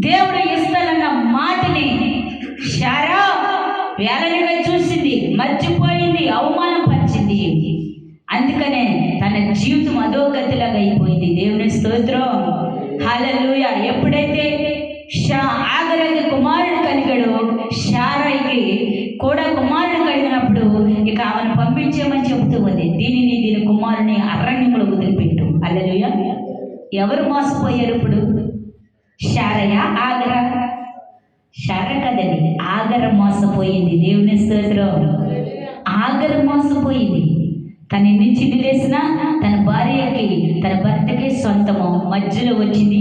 దేవుడు ఇస్తానన్న మాటని శారా వేలనగా చూసింది, మర్చిపోయింది, అవమానపరిచింది. అందుకనే తన జీవితం అధోగతిలాగా అయిపోయింది. దేవుని స్తోత్రం, హల్లెలూయా. ఎప్పుడైతే ఆగరాకి కుమారుడు కలిగాడు, శారాయికి కూడా కుమారుడు కలిగినప్పుడు ఇక ఆమెను పంపించేమని చెబుతూ ఉంది, దీని కుమారుని అరణ్యంలో వదిలిపెట్టు. హల్లెలూయా. ఎవరు మోసపోయారు ఇప్పుడు? శారయా, ఆగరా? శార కదండి, ఆగర మోసపోయింది. దేవుని స్తోత్రం. ఆగర మోసపోయింది. తన నుంచి లేసిన తన భార్యకి, తన భర్తకి సొంతము మధ్యలో వచ్చింది,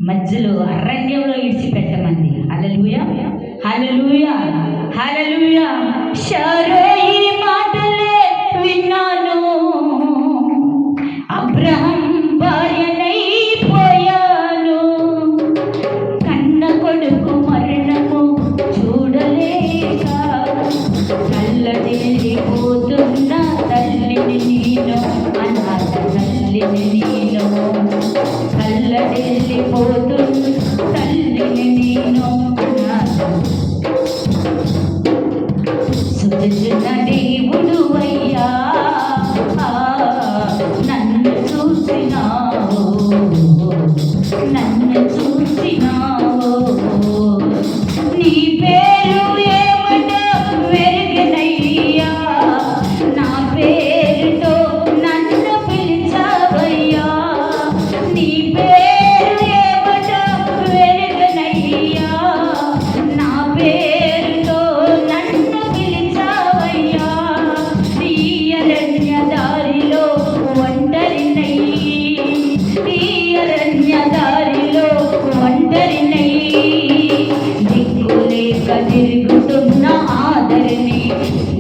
మధ్యలో అరణ్యంలో ఇడిచిపెట్టమంది. హల్లెలూయా, హల్లెలూయా, హల్లెలూయా. శారా ఈ మాటలే విన్నాను, అబ్రహాం భార్యనైపోయాను, కన్న కొడుకు మరణము చూడలేక కళ్ళెళ్ళిపోతున్న తల్లిని నేను, అనాథ తల్లిని నేను, కళ్ళెళ్ళిపోతున్న తల్లిని నేను, సుజన దేవుడు అయ్యా, నన్ను చూసినావు, నన్ను చూసినావు, నీ పేరు ఏమట వెరగనయ్యా, నా పేరుతో నన్ను పిలిచావయ్యా, నీ పేరు ఏమట వెరగనయ్యా, నా పేరుతో నన్ను పిలిచావయ్యా, ఈ అరణ్య దారిలో ఒంటరినై, ఈ అరణ్య దారిలో ఒంటరినై, దిక్కులేక తిరుగుతున్న ఆదరిని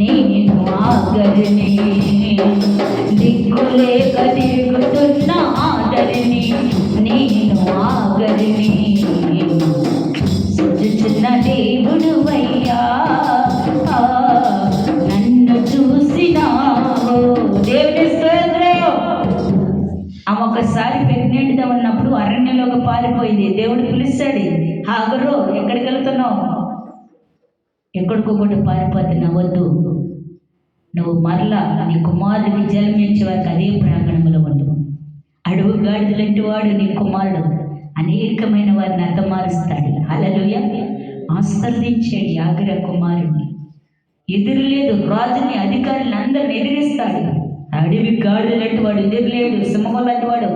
నేను, ఆగరిని, దిక్కులేక తిరుగుతున్న ఆదరిని నేను, ఆగరిని, చిన్న దేవుడు అయ్యా, నన్ను చూసినావు. దేవుని స్తోత్రం. ఆమె ఒకసారి ప్రెగ్నెంట్గా ఉన్నప్పుడు అరణ్యంలోకి పారిపోయింది. దేవుడు పిలుస్తాడు, ఆగరు, ఎక్కడికి వెళ్తున్నావు? ఎక్కడికొకటి పారిపోతున్నావు, వద్దు, నువ్వు మరలా నీ కుమారుడికి జన్మించే వారికి అదే ప్రాంగణంలో ఉండు. అడుగు గాడిదలంటి వాడు నీ కుమారుడు, అనేకమైన వారిని అర్థమారుస్తాడు. హల్లెలూయా. ఆశీర్వదించాడు ఆగర కుమారుడిని. ఎదురులేదు, రాజుని, అధికారులను అందరిని ఎదిరిస్తాడు. అడవి గాడిదలంటి వాడు ఎదురులేడు, సింహం లాంటి వాడు.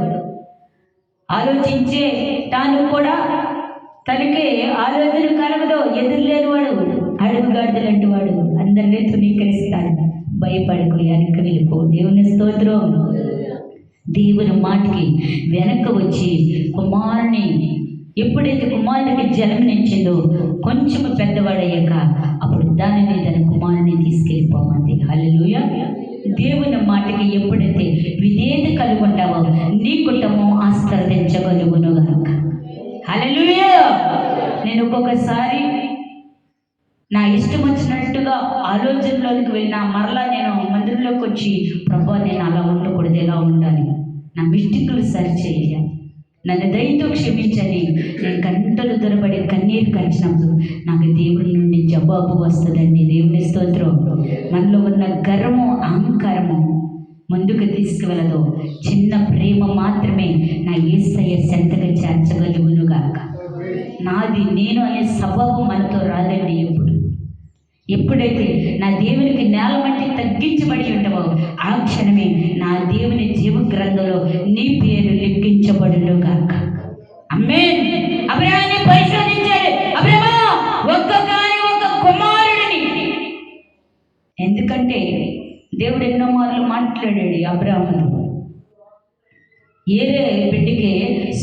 ఆలోచించే తాను కూడా తనకి ఆలోచన కలగదు, ఎదురులేని వాడు, అడవి గాడిదలంటి వాడు, అందరినీ తృణీకరిస్తాడు. భయపడకు, వెనక్కి వెళ్ళిపో. దేవుని స్తోత్రం. దేవుని మాటకి వెనక వచ్చి కుమారుని, ఎప్పుడైతే కుమారుడికి జన్మనిచ్చిందో కొంచెం పెద్దవాడయ్యాక అప్పుడు దానిని తన కుమారుని తీసుకెళ్ళిపోమంది. హల్లెలూయా. దేవుని మాటకి ఎప్పుడైతే విధేయత కలిగి ఉంటావో నీ కుటుంబం ఆశీర్వదించగలుగునుగాక. హల్లెలూయా. నేను ఒక్కొక్కసారి నా ఇష్టం వచ్చినట్టుగా ఆలోచనలోకి వెళ్ళినా మరలా నేను మందిరంలోకి వచ్చి, ప్రభా నేను అలా ఉండకూడదు, ఎలా ఉండాలి, నా మిస్టేకులు సరి చేయాలి, నన్ను దయతో క్షమించని నేను గంటలు దొరబడి కన్నీరు కరిచినప్పుడు నాకు దేవుడి నుండి జవాబు వస్తుందండి. దేవుని స్తోత్రం. మనలో ఉన్న గర్వము, అహంకారము ముందుకు తీసుకువెళ్ళదు. చిన్న ప్రేమ మాత్రమే నా యేసయ్య చెంతగా చేర్చగలుగునుగాక. నాది నేను అనే స్వభావం మనతో రాదండి. ఎప్పుడైతే నా దేవునికి నేల మట్టి తగ్గించబడి ఉంటావో ఆ క్షణమే నా దేవుని జీవ గ్రంథంలో నీ పేరు లిఖించబడును గాక. ఆమేన్. అబ్రహాముని పరిశోధించాడు. అబ్రహామా, ఒక్క కుమారుడిని. ఎందుకంటే దేవుడు ఎన్నో మార్లు మాట్లాడాడు అబ్రహాముతో, ఏరే బిడ్డకి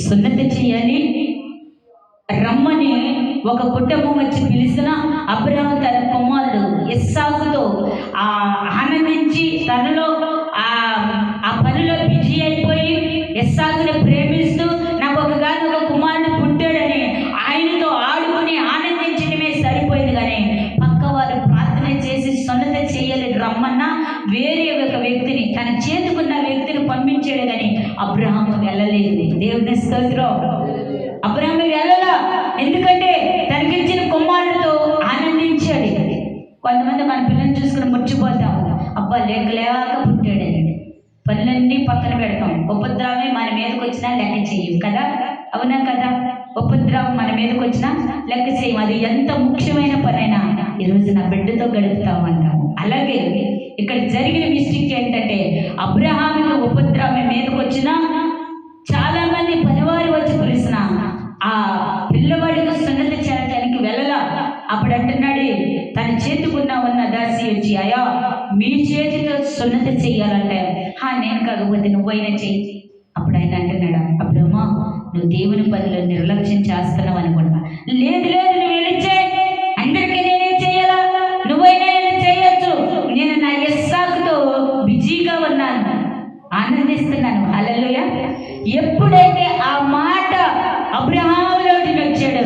సున్నతి చేయాలి రమ్మని ఒక కుటుంబం వచ్చి పిలిచిన అబ్రహాము తన కుమారుడు ఇస్సాకుతో ఆనందించి తనలో ఆ పనిలో బిజీ అయిపోయి ఇస్సాకుని ప్రేమిస్తూ నాకు ఒక కుమారుడు పుట్టాడని ఆయనతో ఆడుకుని ఆనందించడమే సరిపోయింది. కానీ పక్కవారు ప్రార్థన చేసి సున్నతి చేయాలి రమ్మన్నా వేరే ఒక వ్యక్తిని, తన చేతుకున్న వ్యక్తిని పంపించాడు. కానీ అబ్రహాము వెళ్ళలేదు. దేవుని స్తోత్రం. అబ్రహాము వెళ్ళలా, ఎందుకంటే తనకిచ్చిన కుమారుడితో ఆనందించాడు. కొంతమంది మన పిల్లల్ని చూసుకుని ముచ్చిపోతాం, అబ్బా లేక పుట్టాడని పనులన్నీ పక్కన పెడతాం. ఉపద్రవమే మన మీదకి వచ్చినా లెక్క చెయ్యం కదా, అవునా కదా? ఉపద్రవం మన మీదకి వచ్చినా లెక్క చేయం. అది ఎంత ముఖ్యమైన పనైనా ఈరోజు నా బిడ్డతో గడుపుతామంటాము. అలాగే ఇక్కడ జరిగిన మిస్టేక్ ఏంటంటే, అబ్రహాముకి ఉపద్రవం మీదకి వచ్చినా చాలా మంది పనివారు వచ్చి పిలిచిన ఆ పిల్లవాడికి సున్నతి చేయడానికి వెళ్ళలా. అప్పుడు అంటున్నాడు, తన చేతికున్న దాసి వచ్చి, అయ్యా మీ చేతితో సున్నతి చెయ్యాలంటే, నేను కాకపోతే నువ్వైనా చెయ్యి. అప్పుడు ఆయన అంటున్నాడు, అబ్రహ్మ నువ్వు దేవుని పనిలో నిర్లక్ష్యం చేస్తున్నావు అనుకుంటా. లేదు నువ్వు వెళ్ళిచ్చే, అందరికీ నేనే చెయ్యాలా, నువ్వైనా చేయొచ్చు. నేను నా ఇస్సాకుతో బిజీగా ఉన్నాను, ఆనందిస్తున్నాను. హల్లెలూయా. ఎప్పుడైతే ఆ మాట అబ్రహాములోకి వచ్చాడు,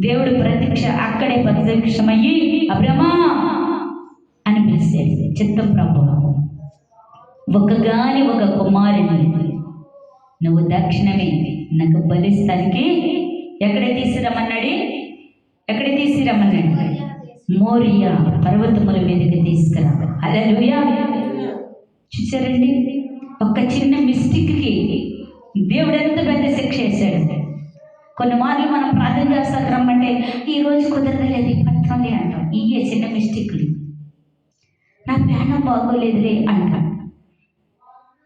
దేవుడు అక్కడే ప్రత్యక్షమయ్యి అబ్రహ్మా అని పిలిచాడు. చిత్తం ప్రభు, ఒక కుమారుని నువ్వు దక్షిణమే నాకు బలిస్తానికి ఎక్కడ తీసుకురమ్మన్నాడు? మోరియా పర్వతముల మీదకి తీసుకురా. హల్లెలూయా. చూసారండి, ఒక చిన్న మిస్టేక్కి దేవుడు ఎంత పెద్ద శిక్ష వేశాడు. కొన్ని మార్లు మనం ప్రార్థన చేస్తాం, రమ్మంటే ఈరోజు కుదరలేదు పత్రంలే అంటాం. ఇవే చిన్న మిస్టేక్లు. నా ప్రాణం బాగోలేదులే అంటాం.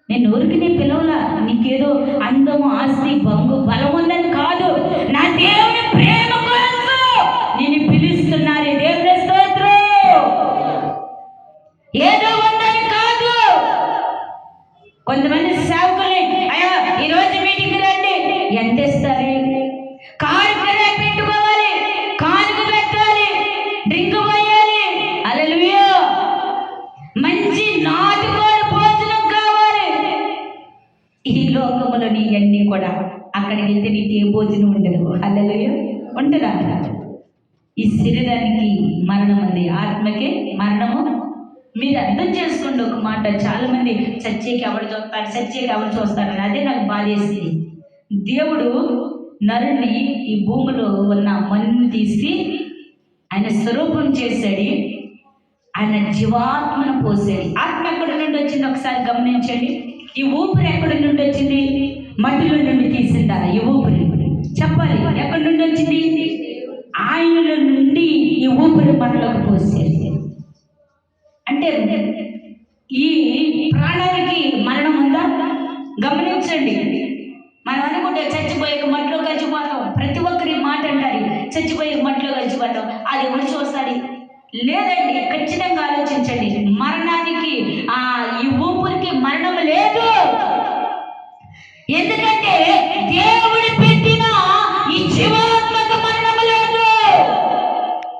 నేను ఊరికి పిలవలా, నీకేదో అందము ఆస్తి బంగు బలం ఉందని కాదు, నా దేవుని ప్రేమ కొరకు నేను పిలుస్తున్నాను. దేవుని స్తోత్రం. ఏదో ఉందని కాదు. కొంతమంది సేవకుల్ని, అయ్యా ఈరోజు మీటింగ్ రండి, ఎంత ఇస్తారు? కారు పెట్టుకోవాలి, కానుక పెట్టాలి, డ్రింక్ పోయాలి. హల్లెలూయా. మంచి నాటుకోడి భోజనం కావాలి. ఈ లోకములో నీవన్నీ కూడా అక్కడికి వెళ్తే నీకు ఏ భోజనం ఉండదు. హల్లెలూయా. ఉంటుందా? ఈ శరీరానికి మరణం ఉంది, ఆత్మకి మరణము. మీరు అర్థం చేసుకోండి ఒక మాట. చాలా మంది చచ్చేకి ఎవరు చూస్తారని, అదే నాకు బాధేసింది. దేవుడు నరుని ఈ భూమిలో ఉన్న మన్ను తీసి ఆయన స్వరూపం చేశాడు, ఆయన జీవాత్మను పోసాడు. ఆత్మ ఎక్కడి నుండి వచ్చింది ఒకసారి గమనించండి. ఈ ఊపిరి ఎక్కడి నుండి వచ్చింది? మట్టిలో నుండి తీసిందా ఈ ఊపిరి? చెప్పాలి, ఎక్కడి నుండి వచ్చింది? ఆయనలో నుండి ఈ ఊపిరి మనలోకి పోసాడు. అంటే ఈ ప్రాణానికి మరణం ఉందా? గమనించండి. మనం అనుకుంటే చచ్చిపోయే మట్లో కలిసిపోతాం. ప్రతి ఒక్కరి మాట అంటారు, చచ్చిపోయే మట్లో కలిసిపోతాం. అది ఎవరు చూస్తాడు? లేదండి, ఖచ్చితంగా ఆలోచించండి. మరణానికి ఈ ఊపిరికి మరణం లేదు. ఎందుకంటే